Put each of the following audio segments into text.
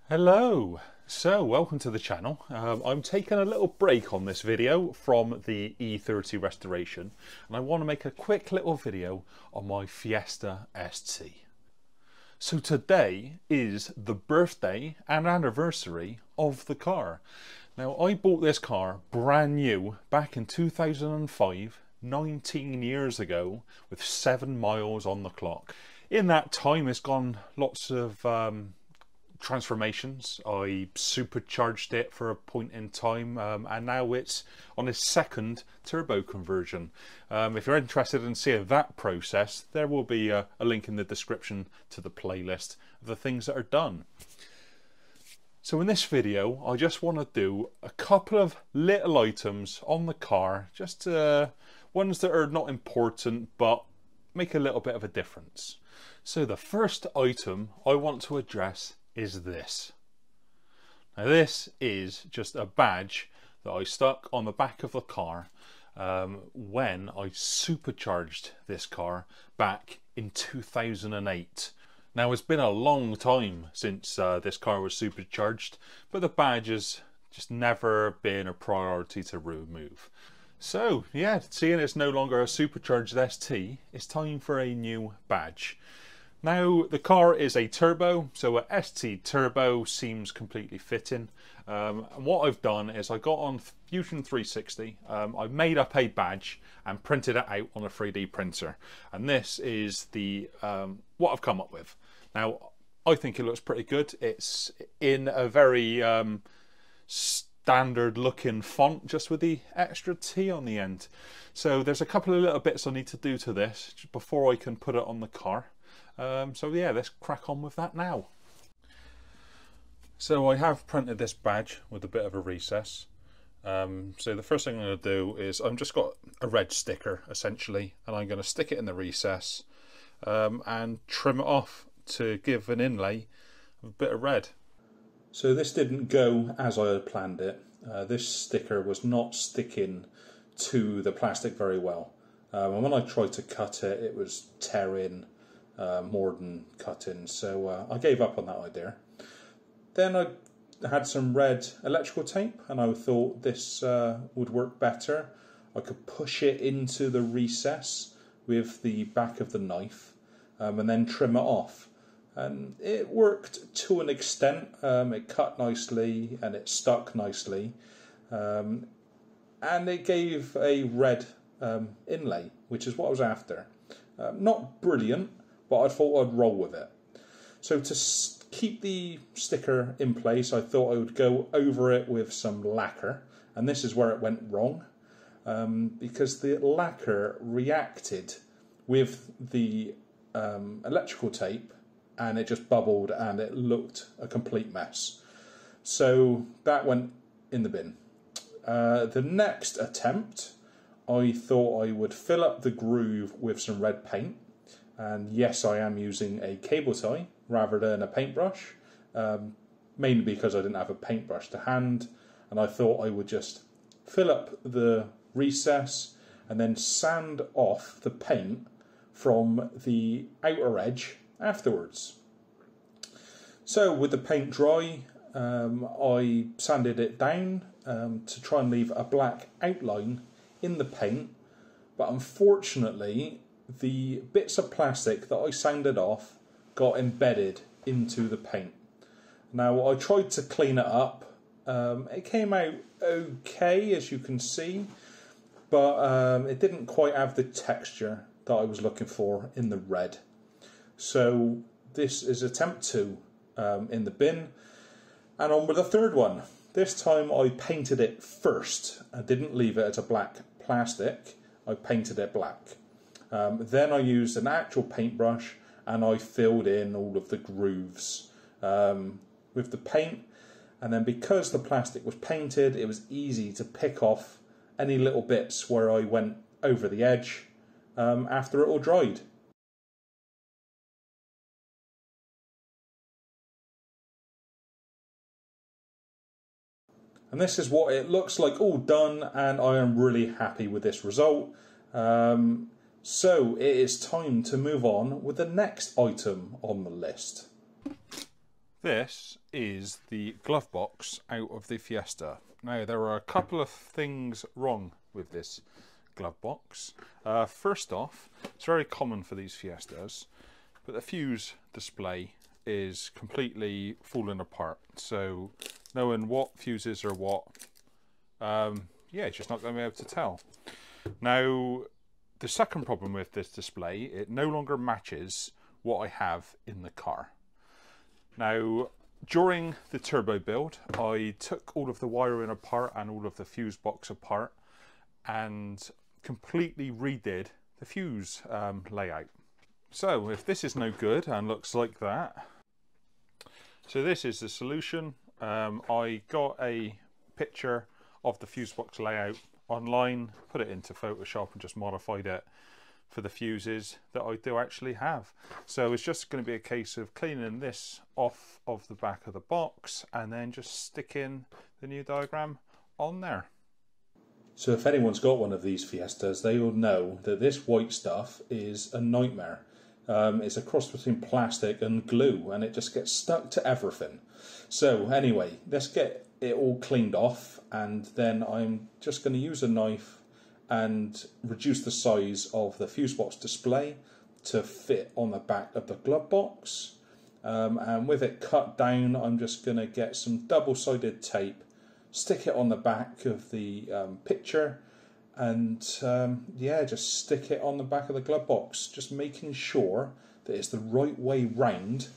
Hello, so welcome to the channel. I'm taking a little break on this video from the E30 restoration and I want to make a quick little video on my Fiesta ST. So today is the birthday and anniversary of the car. Now I bought this car brand new back in 2005, 19 years ago, with 7 miles on the clock. In that time it's gone lots of transformations. I supercharged it for a point in time and now it's on its second turbo conversion. If you're interested in seeing that process, there will be a link in the description to the playlist of the things that are done. So in this video I just want to do a couple of little items on the car, just ones that are not important but make a little bit of a difference. So the first item I want to address is this. Now this is just a badge that I stuck on the back of the car when I supercharged this car back in 2008. Now it's been a long time since this car was supercharged, but the badge has just never been a priority to remove. So yeah, seeing it's no longer a supercharged ST, it's time for a new badge. Now the car is a turbo, so a ST turbo seems completely fitting. And what I've done is I got on Fusion 360, I made up a badge and printed it out on a 3D printer. And this is the what I've come up with. Now I think it looks pretty good. It's in a very standard looking font, just with the extra T on the end. So there's a couple of little bits I need to do to this before I can put it on the car. So yeah, let's crack on with that now. So I have printed this badge with a bit of a recess. So the first thing I'm going to do is I've just got a red sticker essentially, and I'm going to stick it in the recess and trim it off to give an inlay of a bit of red. So this didn't go as I had planned it. This sticker was not sticking to the plastic very well. And when I tried to cut it, it was tearing more than cutting, so I gave up on that idea. Then I had some red electrical tape and I thought this would work better. I could push it into the recess with the back of the knife and then trim it off, and it worked to an extent. It cut nicely and it stuck nicely, and it gave a red inlay, which is what I was after. Not brilliant, but I thought I'd roll with it. So to keep the sticker in place, I thought I would go over it with some lacquer, and this is where it went wrong, because the lacquer reacted with the electrical tape and it just bubbled and it looked a complete mess. So that went in the bin. The next attempt, I thought I would fill up the groove with some red paint. And yes, I am using a cable tie rather than a paintbrush, mainly because I didn't have a paintbrush to hand, and I thought I would just fill up the recess and then sand off the paint from the outer edge afterwards. So with the paint dry, I sanded it down to try and leave a black outline in the paint, but unfortunately the bits of plastic that I sanded off got embedded into the paint. Now I tried to clean it up. It came out okay, as you can see, but it didn't quite have the texture that I was looking for in the red. So this is attempt 2 in the bin, and on with the third one. This time I painted it first. I didn't leave it as a black plastic, I painted it black. Then I used an actual paintbrush and I filled in all of the grooves with the paint, and then because the plastic was painted, it was easy to pick off any little bits where I went over the edge after it all dried. And this is what it looks like all done, and I am really happy with this result. So it is time to move on with the next item on the list. This is the glove box out of the Fiesta. Now there are a couple of things wrong with this glove box. First off, it's very common for these Fiestas, but the fuse display is completely falling apart. So knowing what fuses are what, yeah, it's just not going to be able to tell. Now, the second problem with this display, it no longer matches what I have in the car. Now, during the turbo build, I took all of the wiring apart and all of the fuse box apart and completely redid the fuse layout. So if this is no good and looks like that, so this is the solution. I got a picture of the fuse box layout online, put it into Photoshop and just modified it for the fuses that I do actually have. So it's just going to be a case of cleaning this off of the back of the box and then just sticking the new diagram on there. So if anyone's got one of these Fiestas, they will know that this white stuff is a nightmare. It's a cross between plastic and glue, and it just gets stuck to everything. So anyway, let's get it all cleaned off, and then I'm just going to use a knife and reduce the size of the fuse box display to fit on the back of the glove box. And with it cut down, I'm just going to get some double-sided tape, stick it on the back of the picture, and yeah, just stick it on the back of the glove box, just making sure that it's the right way round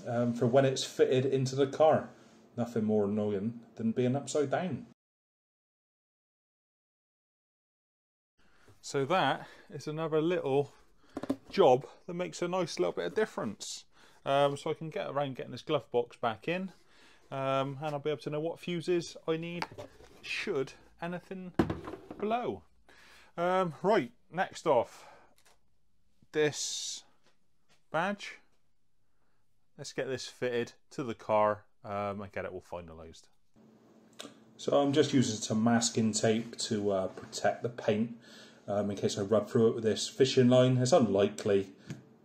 for when it's fitted into the car. Nothing more annoying than being upside down. So that is another little job that makes a nice little bit of difference. So I can get around getting this glove box back in, and I'll be able to know what fuses I need should anything blow. Right, next off, this badge. Let's get this fitted to the car and get it all finalised. So I'm just using some masking tape to protect the paint in case I rub through it with this fishing line. It's unlikely,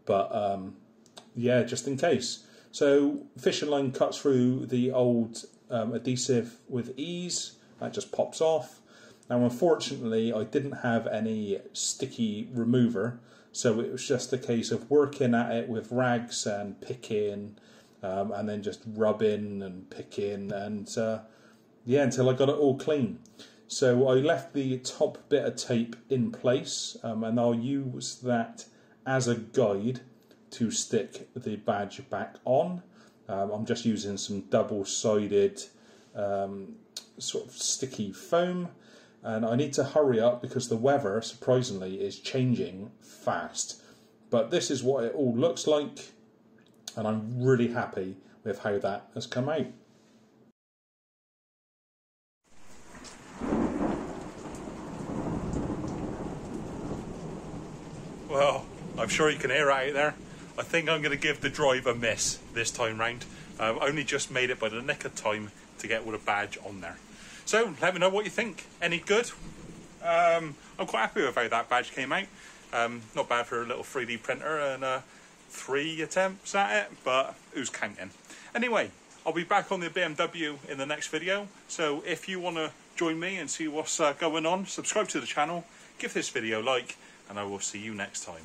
but yeah, just in case. So fishing line cuts through the old adhesive with ease. That just pops off. Now unfortunately I didn't have any sticky remover, so it was just a case of working at it with rags and picking, and then just rubbing and picking, and yeah, until I got it all clean. So I left the top bit of tape in place, and I'll use that as a guide to stick the badge back on. I'm just using some double-sided sort of sticky foam, and I need to hurry up because the weather, surprisingly, is changing fast. But this is what it all looks like, and I'm really happy with how that has come out. Well, I'm sure you can hear it out there. I think I'm going to give the drive a miss this time round. Only just made it by the nick of time to get with a badge on there. So let me know what you think. Any good? I'm quite happy with how that badge came out. Not bad for a little 3D printer and 3 attempts at it, but who's counting? Anyway, I'll be back on the BMW in the next video. So if you want to join me and see what's going on, subscribe to the channel, give this video a like, and I will see you next time.